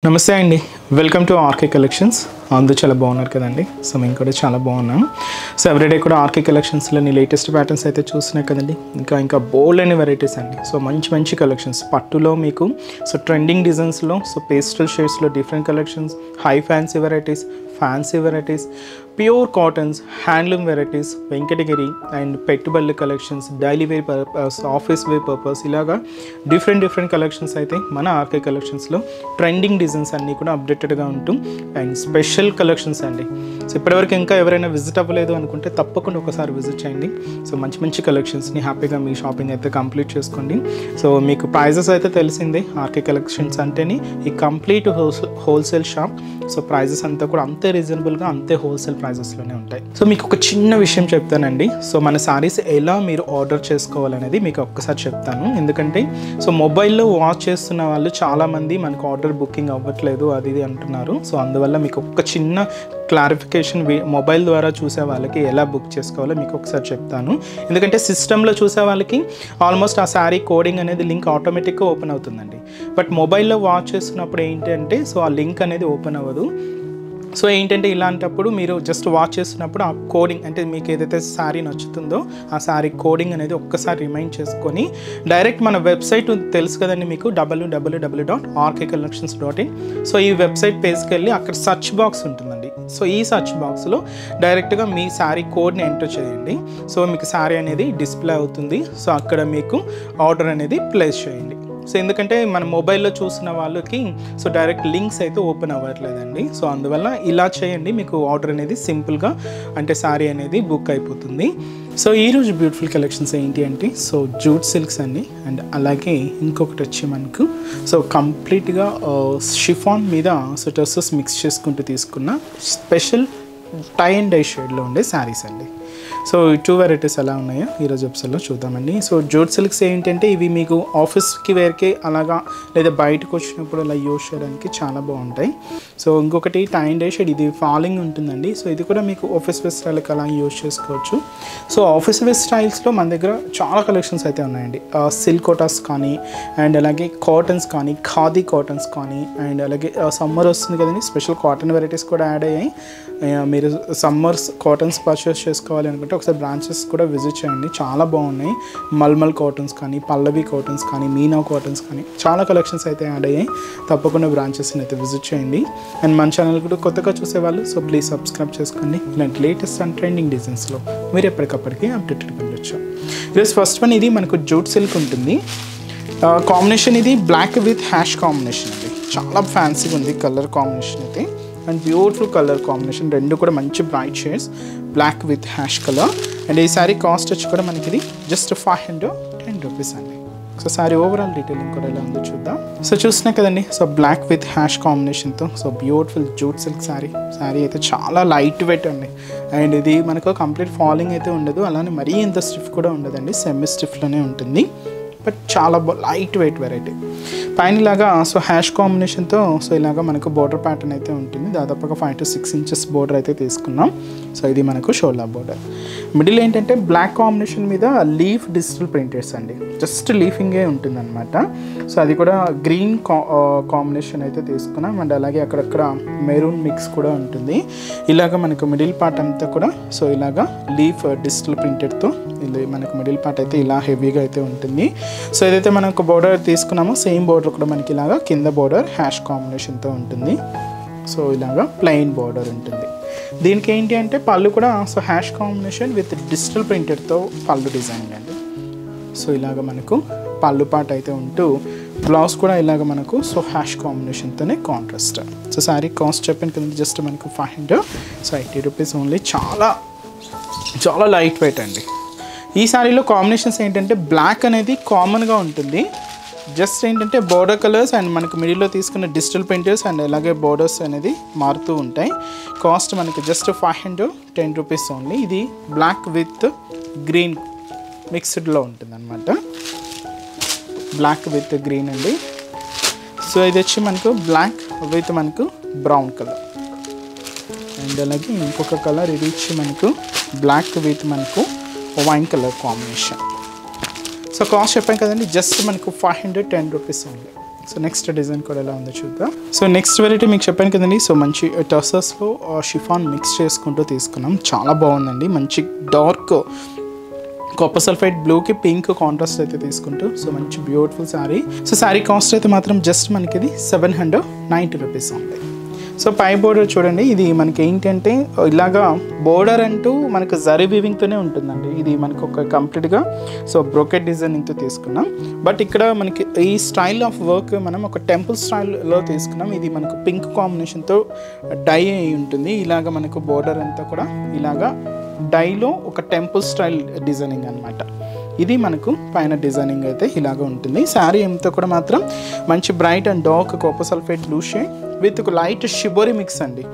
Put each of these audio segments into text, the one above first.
నమస్తే అండి, welcome to RK collections. అందరూ చాలా బాగున్నారు కదండి. సో మేము కూడా చాలా బాగున్నాం. సో ఎవ్రీడే కూడా ఆర్కే కలెక్షన్స్లోని లేటెస్ట్ ప్యాటర్న్స్ అయితే చూస్తున్నాయి కదండి. ఇంకా బోల్డ్ అనే వెరైటీస్ అండి. సో మంచి కలెక్షన్స్ పట్టులో మీకు సో ట్రెండింగ్ డిజైన్స్లో సో పేస్టల్ షేడ్స్లో different collections, high fancy varieties, pure cottons, handloom varieties, Venkatagiri and పెట్టుబడుల collections, daily wear purpose, office wear purpose, ఇలాగా డిఫరెంట్ కలెక్షన్స్ అయితే మన ఆర్కే కలెక్షన్స్లో ట్రెండింగ్ డిజైన్స్ అన్నీ కూడా అప్డేటెడ్గా ఉంటూ అండ్ స్పెషల్ కలెక్షన్స్ అండి. సో ఇప్పటివరకు ఇంకా ఎవరైనా విజిట్ అవ్వలేదు అనుకుంటే తప్పకుండా ఒకసారి విజిట్ చేయండి. సో మంచి కలెక్షన్స్ని హ్యాపీగా మీ షాపింగ్ అయితే కంప్లీట్ చేసుకోండి. సో మీకు ప్రైజెస్ అయితే తెలిసిందే, ఆర్కే కలెక్షన్స్ అంటేనే ఈ complete wholesale shop. So prices అంతా కూడా అంతే రీజనబుల్గా, అంతే హోల్సేల్ ప్రైజెస్లోనే ఉంటాయి. సో మీకు ఒక చిన్న విషయం చెప్తానండి. సో మన శారీస్ ఎలా మీరు ఆర్డర్ చేసుకోవాలనేది మీకు ఒక్కసారి చెప్తాను. ఎందుకంటే సో మొబైల్లో వాచ్ చేస్తున్న వాళ్ళు చాలామంది మనకు ఆర్డర్ బుకింగ్ అవ్వట్లేదు అది ఇది అంటున్నారు. సో అందువల్ల మీకు ఒక చిన్న క్లారిఫికేషన్, మొబైల్ ద్వారా చూసే వాళ్ళకి ఎలా బుక్ చేసుకోవాలో మీకు ఒకసారి చెప్తాను. ఎందుకంటే సిస్టంలో చూసే వాళ్ళకి ఆల్మోస్ట్ ఆ శారీ కోడింగ్ అనేది లింక్ ఆటోమేటిక్గా ఓపెన్ అవుతుందండి. బట్ మొబైల్లో వాచ్ చేస్తున్నప్పుడు ఏంటంటే సో ఆ లింక్ అనేది ఓపెన్ అవ్వదు. సో ఏంటంటే ఇలాంటప్పుడు మీరు జస్ట్ వాచ్ చేస్తున్నప్పుడు ఆ కోడింగ్ అంటే మీకు ఏదైతే శారీ నచ్చుతుందో ఆ శారీ కోడింగ్ అనేది ఒక్కసారి రిమైండ్ చేసుకొని డైరెక్ట్ మన వెబ్సైట్ తెలుసు కదండి మీకు, www.rkcollections.in. సో ఈ వెబ్సైట్ పేజ్కి వెళ్ళి అక్కడ సర్చ్ బాక్స్ ఉంటుందండి. సో ఈ సర్చ్ బాక్స్లో డైరెక్ట్గా మీ శారీ కోడ్ని ఎంటర్ చేయండి. సో మీకు శారీ అనేది డిస్ప్లే అవుతుంది. సో అక్కడ మీకు ఆర్డర్ అనేది ప్లేస్ చేయండి. సో ఎందుకంటే మన మొబైల్లో చూసిన వాళ్ళకి సో డైరెక్ట్ లింక్స్ అయితే ఓపెన్ అవ్వట్లేదండి. సో అందువల్ల ఇలా చేయండి, మీకు ఆర్డర్ అనేది సింపుల్గా అంటే శారీ అనేది బుక్ అయిపోతుంది. సో ఈరోజు బ్యూటిఫుల్ కలెక్షన్స్ ఏంటి అంటే సో జూట్ సిల్క్స్ అండి. అండ్ అలాగే ఇంకొకటి వచ్చి మనకు సో కంప్లీట్గా షిఫాన్ మీద సో టర్సెస్ మిక్స్ చేసుకుంటూ తీసుకున్న స్పెషల్ టై అండ్ డై షేడ్లో ఉండే శారీస్ అండి. సో ఈ టూ వెరైటీస్ ఎలా ఉన్నాయో ఈరోజు ఎపిసోడ్లో చూద్దామండి. సో జూట్ సిల్క్స్ ఏంటంటే ఇవి మీకు ఆఫీస్కి వేర్కే అలాగా లేదా బయటకు వచ్చినప్పుడు అలా యూజ్ చేయడానికి చాలా బాగుంటాయి. సో ఇంకొకటి టై అండ్ డై షేడ్, ఇది ఫాలింగ్ ఉంటుందండి. సో ఇది కూడా మీకు ఆఫీస్ వేర్ స్టైల్కి అలా యూజ్ చేసుకోవచ్చు. సో ఆఫీస్ వేర్ స్టైల్స్లో మన దగ్గర చాలా కలెక్షన్స్ అయితే ఉన్నాయండి. సిల్క్ కోటాస్ కానీ అండ్ అలాగే కాటన్స్ కానీ, ఖాదీ కాటన్స్ కానీ, అండ్ అలాగే సమ్మర్ వస్తుంది కదండి, స్పెషల్ కాటన్ వెరైటీస్ కూడా యాడ్ అయ్యాయి. మీరు సమ్మర్స్ కాటన్స్ పర్చేస్ చేసుకోవాలి అనుకుంటే ఒకసారి బ్రాంచెస్ కూడా విజిట్ చేయండి, చాలా బాగున్నాయి. మల్మల్ కాటన్స్ కానీ, పల్లవి కాటన్స్ కానీ, మీనా కాటన్స్ కానీ చాలా కలెక్షన్స్ అయితే యాడ్ అయ్యాయి. తప్పకుండా బ్రాంచెస్ని అయితే విజిట్ చేయండి. అండ్ మన ఛానల్ కూడా కొత్తగా చూసేవాళ్ళు సో ప్లీజ్ సబ్స్క్రైబ్ చేసుకోండి. ఇలాంటి లేటెస్ట్ అండ్ ట్రెండింగ్ డిజైన్స్లో మీరు ఎప్పటికప్పటికీ అప్డేటెడ్గా ఉండొచ్చు. ఈరోజు ఫస్ట్ వన్ ఇది మనకు జూట్ సిల్క్ ఉంటుంది. కాంబినేషన్ ఇది బ్లాక్ విత్ హ్యాష్ కాంబినేషన్ అండి. చాలా ఫ్యాన్సీగా ఉంది కలర్ కాంబినేషన్ అయితే. అండ్ బ్యూటిఫుల్ కలర్ కాంబినేషన్, రెండు కూడా మంచి bright shades, black with hash colour. And ఈ శారీ కాస్ట్ వచ్చి కూడా మనకి ఇది జస్ట్ 510 రూపీస్ అండి. సో శారీ ఓవరాల్ డీటెయిలింగ్ కూడా ఎలా ఉందో చూద్దాం. సో చూస్తున్నాయి కదండి, సో బ్లాక్ విత్ హ్యాష్ కాంబినేషన్తో so beautiful jute silk sari అయితే చాలా లైట్ వెయిట్ అండి. అండ్ ఇది మనకు కంప్లీట్ ఫాలింగ్ అయితే ఉండదు, అలానే మరీ ఇంత స్టిఫ్ కూడా ఉండదండి, సెమీ స్టిఫ్లోనే ఉంటుంది. బట్ చాలా లైట్ వెయిట్ వెరైటీ. పైన ఇలాగా సో హ్యాష్ కాంబినేషన్తో సో ఇలాగా మనకు బోర్డర్ ప్యాటర్న్ అయితే ఉంటుంది. దాదాపుగా 5 to 6 inches బోర్డర్ అయితే తీసుకున్నాం. సో ఇది మనకు షోల్డా బోర్డర్. మిడిల్ ఏంటంటే బ్లాక్ కాంబినేషన్ మీద లీఫ్ డిజిటల్ ప్రింటెడ్స్ అండి, జస్ట్ లీఫింగే ఉంటుంది అనమాట. సో అది కూడా గ్రీన్ కాంబినేషన్ అయితే తీసుకున్నాం. అండ్ అలాగే అక్కడక్కడ మెరూన్ మిక్స్ కూడా ఉంటుంది. ఇలాగ మనకు మిడిల్ పార్ట్ అంతా కూడా సో ఇలాగా లీఫ్ డిజిటల్ ప్రింటెడ్తో ఇది మనకు మిడిల్ పార్ట్ అయితే ఇలా హెవీగా అయితే ఉంటుంది. సో ఏదైతే మనకు బోర్డర్ తీసుకున్నామో సేమ్ బోర్డర్ కూడా మనకి ఇలాగా కింద బోర్డర్ హ్యాష్ కాంబినేషన్తో ఉంటుంది. సో ఇలాగా ప్లెయిన్ బోర్డర్ ఉంటుంది. దీనికి ఏంటి అంటే పళ్ళు కూడా so hash combination with digital ప్రింటెడ్తో పళ్ళు డిజైనింగ్ అండి. సో ఇలాగ మనకు పళ్ళు పార్ట్ అయితే ఉంటూ బ్లౌజ్ కూడా ఇలాగ మనకు సో హ్యాష్ కాంబినేషన్తోనే కాంట్రాస్ట్. సో శారీ కాస్ట్ చెప్పాను కదండి, జస్ట్ మనకు 580 రూపీస్ ఓన్లీ. చాలా లైట్ వెయిట్ అండి. ఈ శారీలో కాంబినేషన్స్ ఏంటంటే బ్లాక్ అనేది కామన్గా ఉంటుంది, జస్ట్ ఏంటంటే బోర్డర్ కలర్స్ అండ్ మనకు మిడిల్లో తీసుకున్న డిజిటల్ ప్రింటర్స్ అండ్ అలాగే బోర్డర్స్ అనేది మారుతూ ఉంటాయి. కాస్ట్ మనకి జస్ట్ 510 రూపీస్ ఓన్లీ. ఇది బ్లాక్ విత్ గ్రీన్ మిక్స్డ్లో ఉంటుంది అనమాట, బ్లాక్ విత్ గ్రీన్ అండి. సో ఇది వచ్చి మనకు బ్లాక్ విత్ మనకు బ్రౌన్ కలర్. అండ్ అలాగే ఇంకొక కలర్ ఇది వచ్చి మనకు బ్లాక్ విత్ మనకు wine colour combination. So cost చెప్పాను కదండి, జస్ట్ మనకు 510 rupees only. So next design కూడా ఎలా ఉందో చూద్దాం. సో నెక్స్ట్ వెరైటీ మీకు చెప్పాను కదండి. సో మంచి టసర్స్లో షిఫాన్ మిక్స్ చేసుకుంటూ తీసుకున్నాం. చాలా బాగుందండి. మంచి డార్క్ కాపర్ సల్ఫైడ్ బ్లూకి పింక్ కాంట్రాస్ట్ అయితే తీసుకుంటూ సో మంచి beautiful sari. So sari cost అయితే మాత్రం జస్ట్ మనకి ఇది 790 రూపీస్ ఉంది. సో పై బోర్డర్ చూడండి. ఇది మనకి ఏంటంటే ఇలాగా బోర్డర్ అంటూ మనకు జరీ వీవింగ్తోనే ఉంటుందండి. ఇది మనకు ఒక కంప్లీట్గా సో బ్రోకెట్ డిజైనింగ్తో తీసుకున్నాం. బట్ ఇక్కడ మనకి ఈ స్టైల్ ఆఫ్ వర్క్ మనం ఒక టెంపుల్ స్టైల్లో తీసుకున్నాం. ఇది మనకు పింక్ కాంబినేషన్తో డై అయి ఉంటుంది. ఇలాగ మనకు బోర్డర్ అంతా కూడా ఇలాగా డైలో ఒక టెంపుల్ స్టైల్ డిజైనింగ్ అనమాట. ఇది మనకు పైన డిజైనింగ్ అయితే ఇలాగ ఉంటుంది. శారీ అంతా కూడా మాత్రం మంచి bright and dark copper sulphate blue shade with ఒక లైట్ షిబోరి మిక్స్ అండి.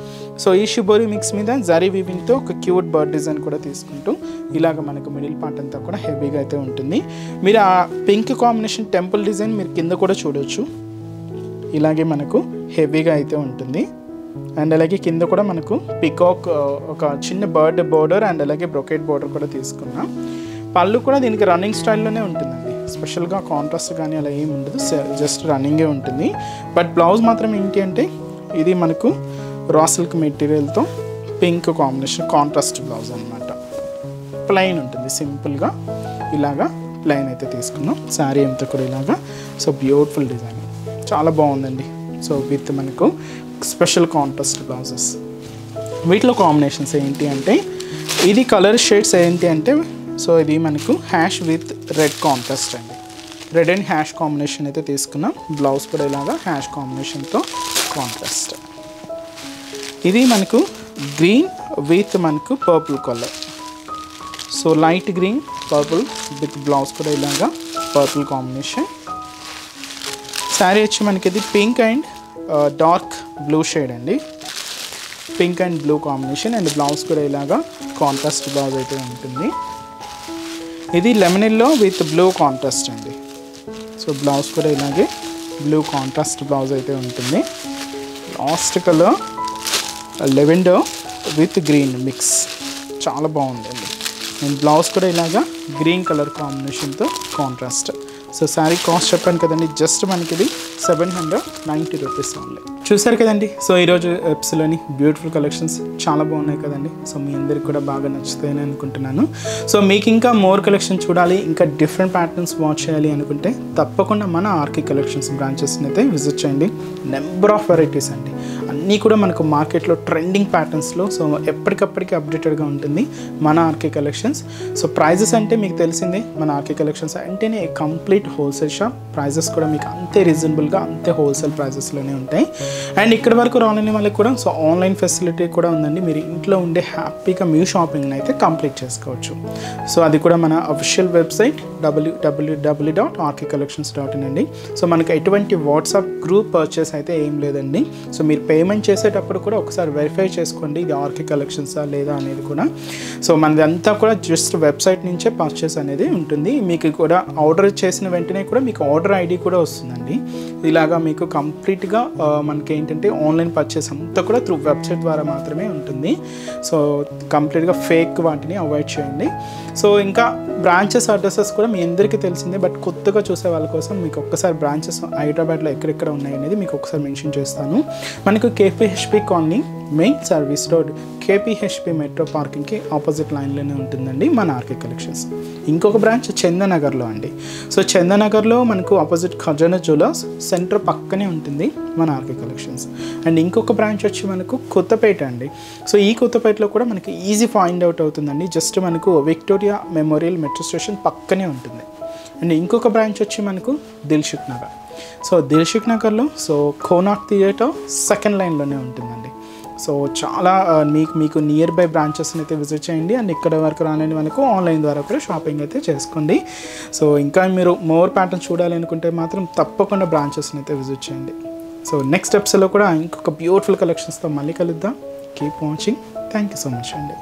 సో ఈ షిబోరి మిక్స్ మీద జరీ వీవింగ్తో ఒక క్యూట్ బర్డ్ డిజైన్ కూడా తీసుకుంటూ ఇలాగ మనకు మిడిల్ పార్ట్ అంతా కూడా హెవీగా అయితే ఉంటుంది. మీరు ఆ పింక్ కాంబినేషన్ టెంపుల్ డిజైన్ మీరు కింద కూడా చూడవచ్చు. ఇలాగే మనకు హెవీగా అయితే ఉంటుంది. అండ్ అలాగే కింద కూడా మనకు పికాక్ ఒక చిన్న బర్డ్ బోర్డర్ అండ్ అలాగే బ్రొకెట్ బోర్డర్ కూడా తీసుకున్నాం. పళ్ళు కూడా దీనికి రన్నింగ్ స్టైల్లోనే ఉంటుందండి. స్పెషల్గా కాంట్రాస్ట్ కానీ అలా ఏమి ఉండదు, జస్ట్ రన్నింగే ఉంటుంది. బట్ బ్లౌజ్ మాత్రం ఏంటి అంటే ఇది మనకు రా సిల్క్ మెటీరియల్తో పింక్ కాంబినేషన్ కాంట్రాస్ట్ బ్లౌజ్ అనమాట. ప్లెయిన్ ఉంటుంది, సింపుల్గా ఇలాగా ప్లెయిన్ అయితే తీసుకున్నాం. శారీ అంతా కూడా ఇలాగా సో బ్యూటిఫుల్ డిజైన్, చాలా బాగుందండి. సో విత్ మనకు స్పెషల్ కాంట్రాస్ట్ బ్లౌజెస్. వీటిలో కాంబినేషన్స్ ఏంటి అంటే ఇది కలర్ షేడ్స్ ఏంటి అంటే సో ఇది మనకు హ్యాష్ విత్ రెడ్ కాంట్రాస్ట్ అండి. రెడ్ అండ్ హ్యాష్ కాంబినేషన్ అయితే తీసుకున్నాం. బ్లౌజ్ కూడా ఇలాగా హ్యాష్ కాంబినేషన్తో కాంట్రాస్ట్. ఇది మనకు గ్రీన్ విత్ మనకు purple colour. So light green purple with blouse కూడా ఇలాగా పర్పుల్ కాంబినేషన్. శారీ వచ్చి మనకి ఇది pink and dark blue shade అండి. Pink and blue combination and blouse కూడా ఇలాగా కాంట్రాస్ట్ బ్లౌజ్ అయితే ఉంటుంది. ఇది lemon yellow with blue contrast అండి. సో బ్లౌజ్ కూడా ఇలాగే బ్లూ కాంట్రాస్ట్ బ్లౌజ్ అయితే ఉంటుంది. Last colour lavender with green mix, చాలా బాగుందండి. అండ్ బ్లౌజ్ కూడా ఇలాగా గ్రీన్ కలర్ కాంబినేషన్తో కాంట్రాస్ట్. సో శారీ కాస్ట్ చెప్పాను కదండి, జస్ట్ మనకి ఇది 790 రూపీస్ ఓన్లీ. చూసారు కదండి. సో ఈరోజు ఎప్స్లోని బ్యూటిఫుల్ కలెక్షన్స్ చాలా బాగున్నాయి కదండి. సో మీ అందరికి కూడా బాగా నచ్చుతాయని అనుకుంటున్నాను. సో మీకు ఇంకా మోర్ కలెక్షన్ చూడాలి, ఇంకా డిఫరెంట్ ప్యాటర్న్స్ వాచ్ చేయాలి అనుకుంటే తప్పకుండా మన ఆర్కే కలెక్షన్స్ బ్రాంచెస్ని అయితే విజిట్ చేయండి. నెంబర్ ఆఫ్ వెరైటీస్ అండి, అన్నీ కూడా మనకు మార్కెట్లో ట్రెండింగ్ ప్యాటర్న్స్లో సో ఎప్పటికప్పటికి అప్డేటెడ్గా ఉంటుంది మన ఆర్కే కలెక్షన్స్. సో ప్రైజెస్ అంటే మీకు తెలిసిందే, మన ఆర్కే కలెక్షన్స్ అంటేనే కంప్లీట్ హోల్సేల్ షాప్. ప్రైజెస్ కూడా మీకు అంతే రీజనబుల్గా అంతే హోల్సేల్ ప్రైజెస్లోనే ఉంటాయి. అండ్ ఇక్కడ వరకు రాలేని వాళ్ళకి కూడా సో ఆన్లైన్ ఫెసిలిటీ కూడా ఉందండి. మీరు ఇంట్లో ఉండే హ్యాపీగా మీ షాపింగ్ని అయితే కంప్లీట్ చేసుకోవచ్చు. సో అది కూడా మన అఫీషియల్ వెబ్సైట్ www.rkcollections.in అండి. సో మనకి ఎటువంటి వాట్సాప్ గ్రూప్ పర్చేస్ అయితే ఏం లేదండి. సో మీరు పేమెంట్ చేసేటప్పుడు కూడా ఒకసారి వెరిఫై చేసుకోండి ఇది ఆర్కే కలెక్షన్సా లేదా అనేది కూడా. సో మనదంతా కూడా జస్ట్ వెబ్సైట్ నుంచే పర్చేస్ అనేది ఉంటుంది. మీకు కూడా ఆర్డర్ చేసిన వెంటనే కూడా మీకు ఆర్డర్ ఐడి కూడా వస్తుందండి. ఇలాగా మీకు కంప్లీట్గా మనకి ఏంటంటే ఆన్లైన్ పర్చేస్ అంతా కూడా త్రూ వెబ్సైట్ ద్వారా మాత్రమే ఉంటుంది. సో కంప్లీట్గా ఫేక్ వాటిని అవాయిడ్ చేయండి. సో ఇంకా బ్రాంచెస్ అడ్రసెస్ కూడా మీ అందరికీ తెలిసిందే, బట్ కొత్తగా చూసే వాళ్ళ కోసం మీకు ఒక్కసారి బ్రాంచెస్ హైదరాబాద్లో ఎక్కడెక్కడ ఉన్నాయి అనేది మీకు ఒకసారి మెన్షన్ చేస్తాను. మనకు K P H B colony main service road K P H B metro పార్కింగ్కి ఆపోజిట్ లైన్లోనే ఉంటుందండి మన ఆర్కే కలెక్షన్స్. ఇంకొక బ్రాంచ్ చందనగర్లో అండి. సో చందనగర్లో మనకు ఆపోజిట్ ఖజానా జ్యువెలర్స్ సెంటర్ పక్కనే ఉంటుంది మన ఆర్కే కలెక్షన్స్. అండ్ ఇంకొక బ్రాంచ్ వచ్చి మనకు కొత్తపేట అండి. సో ఈ కొత్తపేటలో కూడా మనకి ఈజీ ఫైండ్ అవుట్ అవుతుందండి. జస్ట్ మనకు విక్టోరియా మెమోరియల్ మెట్రో స్టేషన్ పక్కనే ఉంటుంది. అండ్ ఇంకొక బ్రాంచ్ వచ్చి మనకు దిల్షుక్ నగర్. సో దిల్షుక్ నగర్లో సో కోనాక్ థియేటర్ సెకండ్ లైన్లోనే ఉంటుందండి. సో చాలా మీకు నియర్ బై బ్రాంచెస్ని అయితే విజిట్ చేయండి. అండ్ ఇక్కడ వరకు రాలేని వాళ్ళకు ఆన్లైన్ ద్వారా కూడా షాపింగ్ అయితే చేసుకోండి. సో ఇంకా మీరు మోర్ ప్యాటర్న్ చూడాలి అనుకుంటే మాత్రం తప్పకుండా బ్రాంచెస్ని అయితే విజిట్ చేయండి. సో నెక్స్ట్ ఎపిసోడ్లో కూడా ఇంకొక బ్యూటిఫుల్ కలెక్షన్స్తో మళ్ళీ కలుద్దాం. Keep watching. Thank you so much అండి.